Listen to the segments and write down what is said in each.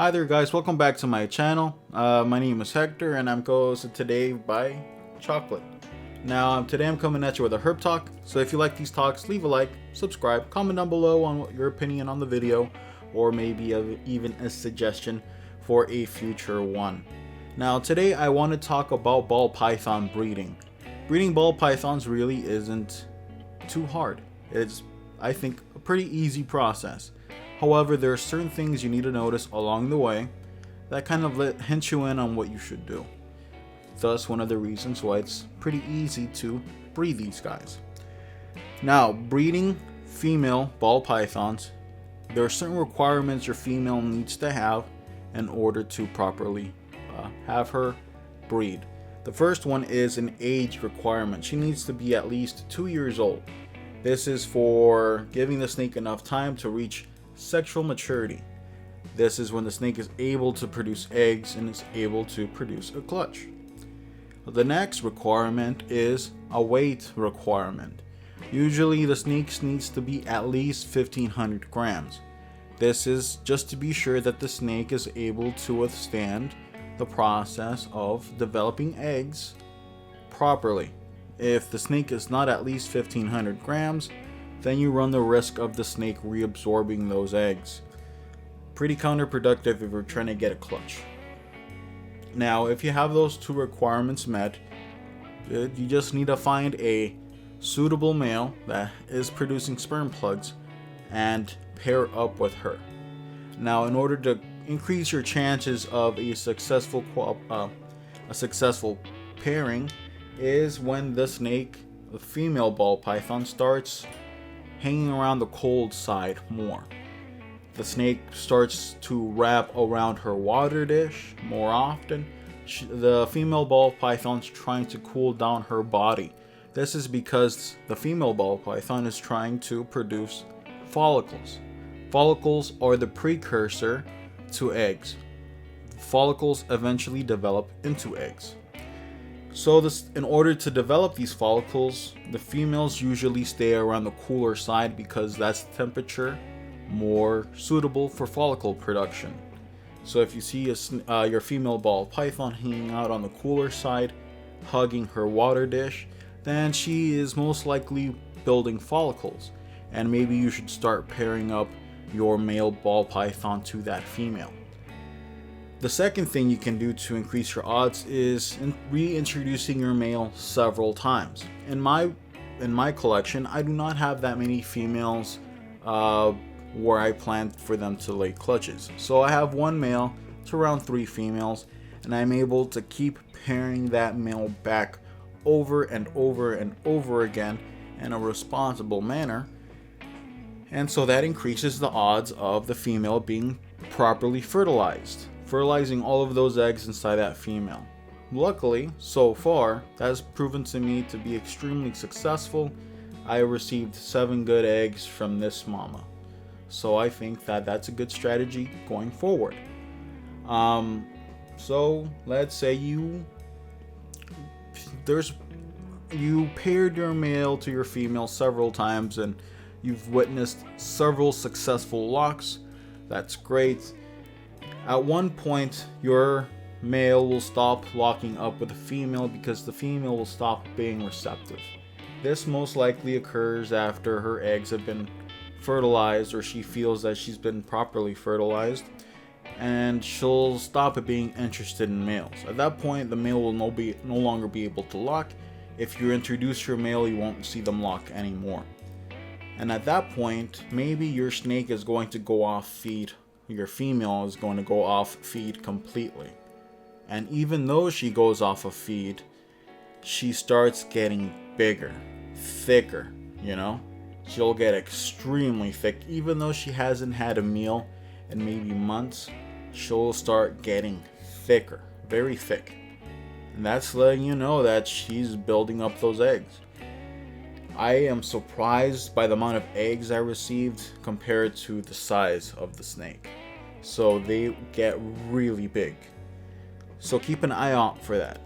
Hi there guys, welcome back to my channel. My name is Hector and I'm co-hosted today by Chocolate. Now today I'm coming at you with a herp talk, so if you like these talks, leave a like, subscribe, comment down below on what your opinion on the video, or maybe even a suggestion for a future one. Now today I want to talk about ball python breeding. Breeding ball pythons really isn't too hard. It's, I think, a pretty easy process. However, there are certain things you need to notice along the way that kind of hint you in on what you should do. Thus, one of the reasons why it's pretty easy to breed these guys. Now, breeding female ball pythons, there are certain requirements your female needs to have in order to properly have her breed. The first one is an age requirement. She needs to be at least 2 years old. This is for giving the snake enough time to reach sexual maturity. This is when the snake is able to produce eggs and is able to produce a clutch. The next requirement is a weight requirement. Usually the snake needs to be at least 1500 grams. This is just to be sure that the snake is able to withstand the process of developing eggs properly. If the snake is not at least 1500 grams, then you run the risk of the snake reabsorbing those eggs. Pretty counterproductive if you're trying to get a clutch. Now, if you have those two requirements met, you just need to find a suitable male that is producing sperm plugs and pair up with her. Now, in order to increase your chances of a successful pairing is when the snake, the female ball python, starts hanging around the cold side more. The snake starts to wrap around her water dish more often. The female ball python is trying to cool down her body. This is because the female ball python is trying to produce follicles. Follicles are the precursor to eggs. Follicles eventually develop into eggs. So in order to develop these follicles, the females usually stay around the cooler side because that's the temperature more suitable for follicle production. So if you see your female ball python hanging out on the cooler side, hugging her water dish, then she is most likely building follicles. And maybe you should start pairing up your male ball python to that female. The second thing you can do to increase your odds is reintroducing your male several times. In my collection, I do not have that many females where I plan for them to lay clutches. So I have one male to around 3 females, and I'm able to keep pairing that male back over and over and over again in a responsible manner. And so that increases the odds of the female being properly fertilizing all of those eggs inside that female. Luckily, so far, that has proven to me to be extremely successful. I received 7 good eggs from this mama. So I think that that's a good strategy going forward. So let's say you paired your male to your female several times and you've witnessed several successful locks. That's great. At one point, your male will stop locking up with the female because the female will stop being receptive. This most likely occurs after her eggs have been fertilized, or she feels that she's been properly fertilized, and she'll stop being interested in males. At that point, the male will no longer be able to lock. If you introduce your male, you won't see them lock anymore. And at that point, maybe your snake is going to go off feed. Your female is going to go off feed completely. And even though she goes off of feed, she starts getting bigger, thicker, She'll get extremely thick. Even though she hasn't had a meal in maybe months, she'll start getting thicker, very thick. And that's letting you know that she's building up those eggs. I am surprised by the amount of eggs I received compared to the size of the snake. So they get really big. So keep an eye out for that.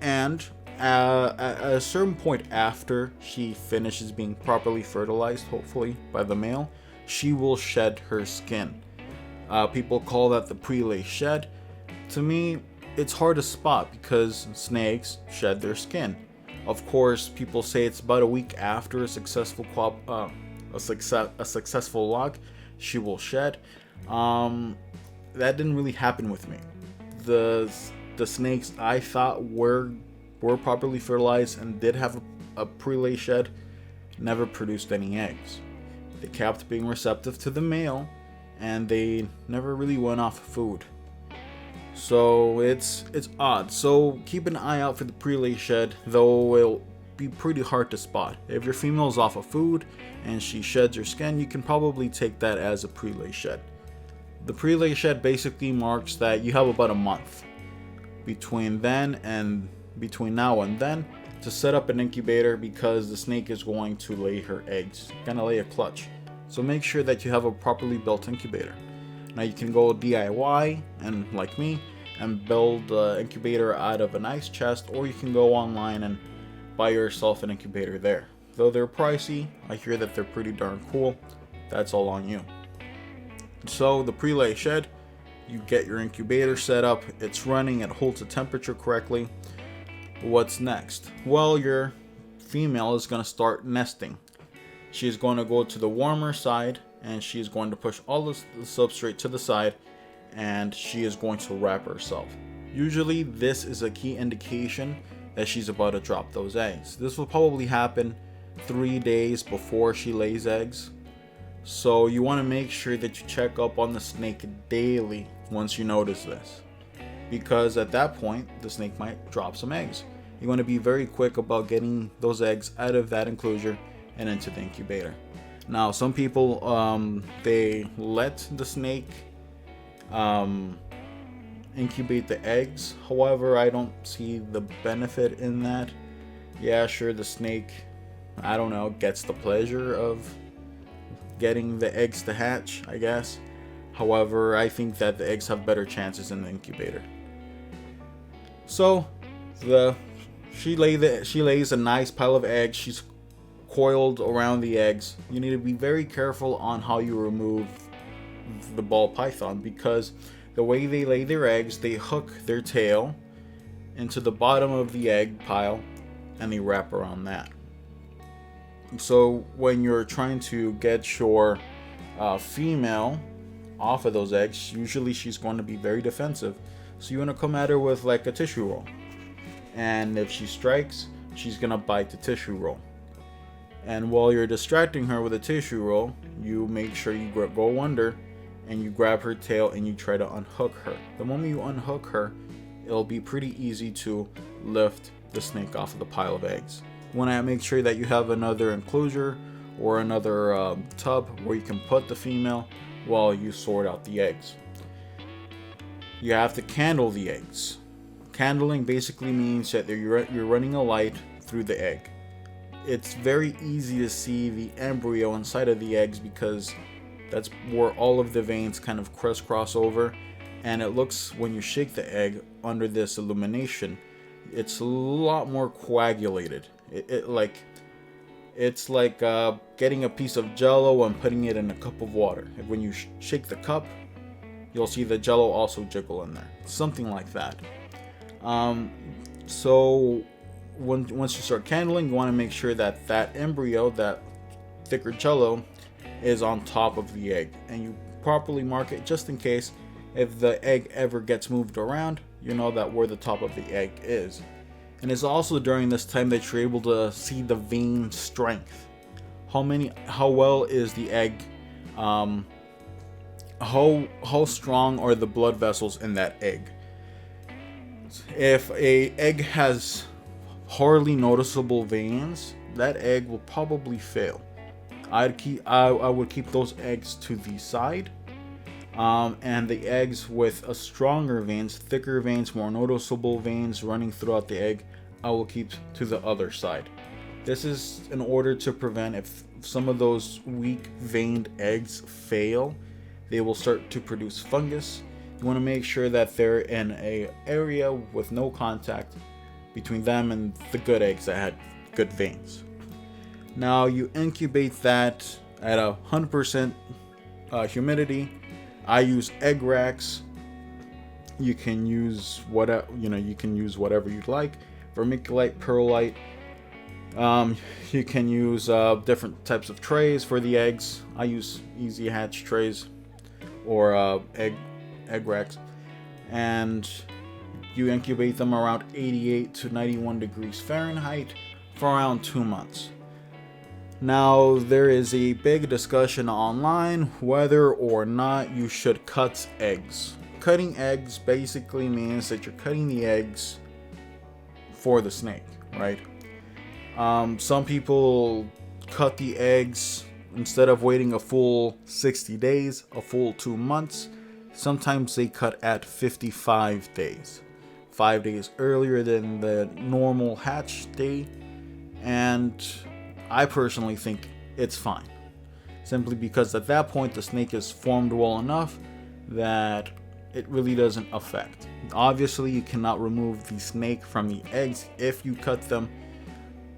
And at a certain point after she finishes being properly fertilized, hopefully by the male, she will shed her skin. People call that the prelay shed. To me, it's hard to spot because snakes shed their skin. Of course, people say it's about a week after a successful successful lock, she will shed. That didn't really happen with me. The snakes I thought were properly fertilized and did have a prelay shed never produced any eggs. They kept being receptive to the male, and they never really went off food. So it's odd. So keep an eye out for the prelay shed, though it'll be pretty hard to spot. If your female's off of food and she sheds her skin, you can probably take that as a prelay shed. The prelay shed basically marks that you have about a month between now and then to set up an incubator, because the snake is going to lay her eggs, gonna lay a clutch. So make sure that you have a properly built incubator. Now you can go DIY and, like me, and build the incubator out of an ice chest, or you can go online and buy yourself an incubator there. Though they're pricey, I hear that they're pretty darn cool. That's all on you. So the prelay shed, you get your incubator set up, it's running, it holds the temperature correctly. What's next? Well, your female is going to start nesting. She's going to go to the warmer side, and she's going to push all the substrate to the side, and she is going to wrap herself. Usually this is a key indication that she's about to drop those eggs. This will probably happen 3 days before she lays eggs. So you want to make sure that you check up on the snake daily once you notice this, because at that point the snake might drop some eggs. You want to be very quick about getting those eggs out of that enclosure and into the incubator. Now, some people they let the snake incubate the eggs. However, I don't see the benefit in that. Yeah, sure, the snake, I don't know, gets the pleasure of getting the eggs to hatch, I guess. However, I think that the eggs have better chances in the incubator. So she lays a nice pile of eggs. She's coiled around the eggs. You need to be very careful on how you remove the ball python, because the way they lay their eggs, they hook their tail into the bottom of the egg pile and they wrap around that. So when you're trying to get your female off of those eggs, usually she's going to be very defensive. So you want to come at her with like a tissue roll. And if she strikes, she's going to bite the tissue roll. And while you're distracting her with a tissue roll, you make sure you go under and you grab her tail and you try to unhook her. The moment you unhook her, it'll be pretty easy to lift the snake off of the pile of eggs. You want to make sure that you have another enclosure or another tub where you can put the female while you sort out the eggs. You have to candle the eggs. Candling basically means that you're running a light through the egg. It's very easy to see the embryo inside of the eggs because that's where all of the veins kind of crisscross over, and it looks, when you shake the egg under this illumination, it's a lot more coagulated. It's like getting a piece of jello and putting it in a cup of water. When you shake the cup, you'll see the jello also jiggle in there. Something like that. So once you start candling, you want to make sure that that embryo, that thicker jello, is on top of the egg, and you properly mark it just in case if the egg ever gets moved around, you know that where the top of the egg is. And it's also during this time that you're able to see the vein strength. How well is the egg, how strong are the blood vessels in that egg. If a egg has hardly noticeable veins, that egg will probably fail. I would keep those eggs to the side, and the eggs with a stronger veins, thicker veins, more noticeable veins running throughout the egg, I will keep to the other side. This is in order to prevent, if some of those weak veined eggs fail, they will start to produce fungus. You want to make sure that they're in an area with no contact between them and the good eggs that had good veins. Now you incubate that at 100% humidity I use egg racks. You can use whatever, you can use whatever you'd like. Vermiculite, perlite. You can use different types of trays for the eggs. I use easy hatch trays or egg racks, and you incubate them around 88 to 91 degrees Fahrenheit for around 2 months. Now, there is a big discussion online whether or not you should cut eggs. Cutting eggs basically means that you're cutting the eggs for the snake, right? Some people cut the eggs instead of waiting a full 60 days, a full 2 months. Sometimes they cut at 55 days, 5 days earlier than the normal hatch day. And I personally think it's fine, simply because at that point the snake is formed well enough that it really doesn't affect. Obviously, you cannot remove the snake from the eggs if you cut them,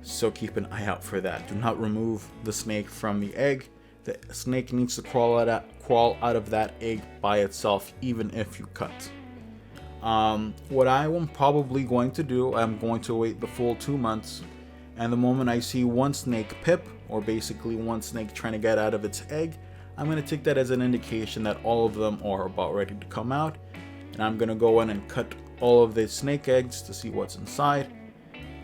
so keep an eye out for that. Do not remove the snake from the egg. The snake needs to crawl out of that egg by itself, even if you cut. What I am probably going to do, I'm going to wait the full 2 months, and the moment I see one snake pip, or basically one snake trying to get out of its egg, I'm going to take that as an indication that all of them are about ready to come out, and I'm going to go in and cut all of the snake eggs to see what's inside,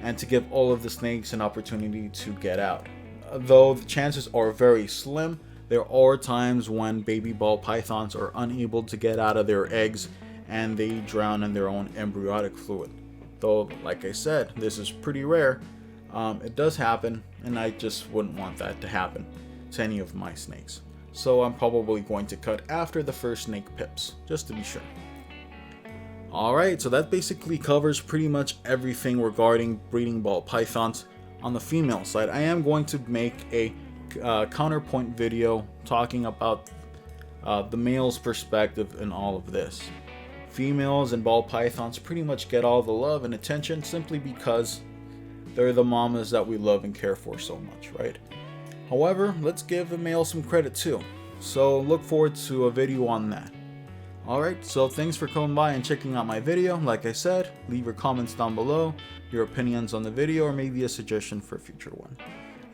and to give all of the snakes an opportunity to get out. Though the chances are very slim, there are times when baby ball pythons are unable to get out of their eggs and they drown in their own embryonic fluid. Though, like I said, this is pretty rare. It does happen, and I just wouldn't want that to happen to any of my snakes. So I'm probably going to cut after the first snake pips, just to be sure. Alright, so that basically covers pretty much everything regarding breeding ball pythons. On the female side, I am going to make a counterpoint video talking about the male's perspective in all of this. Females and ball pythons pretty much get all the love and attention simply because they're the mamas that we love and care for so much, right? However, let's give the male some credit too. So look forward to a video on that. Alright, so thanks for coming by and checking out my video. Like I said, leave your comments down below, your opinions on the video, or maybe a suggestion for a future one.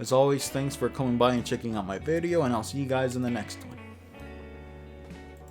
As always, thanks for coming by and checking out my video, and I'll see you guys in the next one.